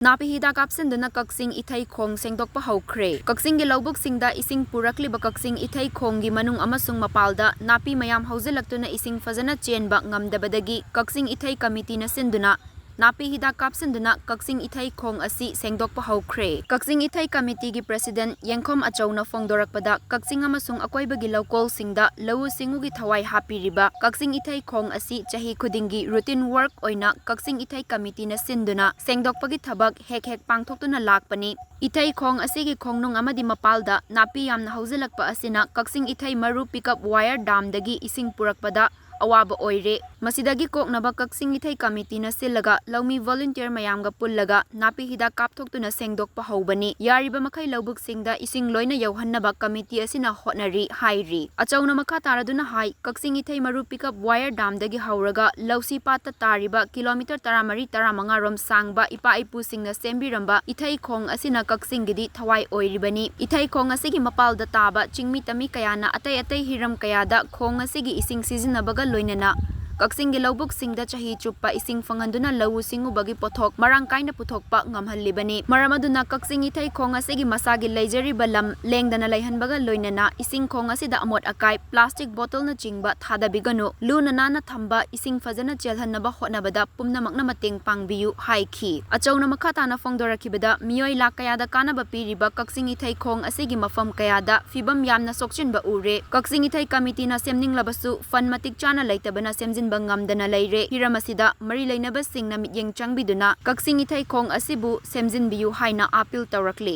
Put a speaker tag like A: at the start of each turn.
A: Napi hidak kapshinduna Kakching Ithei Khong shengdokpa houkhre. Kakching gi lawbuksingda ising purakliba Kakching Ithei Khong gi manung amasung mapalda napi mayam hauzilaktuna ising fazana chenba ngamdabadagi Kakching Ithei Committee na sinduna Napi hidak kapshinduna Kakching Ithei Khong asi shengdokpa houkhre. Kakching Ithei Committee gi President Yengkhom Achawna fongdorakpada Kakching amasung akoibagi lawkolsingda lawu singugi thawai hapiriba Kakching Ithei Khong asi chahi khudingi routine work oina Kakching Ithei Committee na sinduna shengdokpagi thabak hek pangthoktuna lakpani. Ithei Khong asigi khongnung amadi mapalda napi yamna hauzilakpa asina Kakching Ithei maru pickup wire dam dagi ising purakpada awaba oire. Masidagi koknaba Kakching Ithei Committee na silaga lawmi volunteer mayamga pullaga napi hidak kapthoktuna shengdokpa haubani. Yariba makai lawbuksingda ising loina yauhannaba committee asina hotnari hairi. Achawna makha taraduna hai Kakching Ithei maru pickup wire dam dagi hauraga lawsi pata tariba kilometer 13-15 rom sangba ipa ipusingna sembiramba Ithei Khong asina Kakching gidi thawai oiribani. Ithei Khong asigi mapalda taba chingmi tami kayana atay hiram kayada khong asigi ising sizinabaga loinana Kakching gi lawbuksingda chahi chuppa ising fanganduna lawu singubagi pothok marang kaina puthokpa ngamhallibani. Maramaduna Kakching Ithei Khong asigi masagi leijariba lam lengdana laihanbaga loinana ising khong asida amot akai plastic bottle na chingba thadabiganu luna nana thamba ising fazana chelhannaba hotnabada pumnamakna mateng pangbiyu haiki. Achawna makhatana fongdorakibada miyoi lakayada kanaba piriba Kakching Ithei Khong asigi mafam kayada fibam yamna sokchinba ure. Kakching Ithei Committee na semninglabasu fan matik chana leitabana semjin ngamdana leire hiramasida mari leinabasingna mityeng changbiduna Kakching Ithei Khong asibu semjinbiyu haina appeal tawrakli.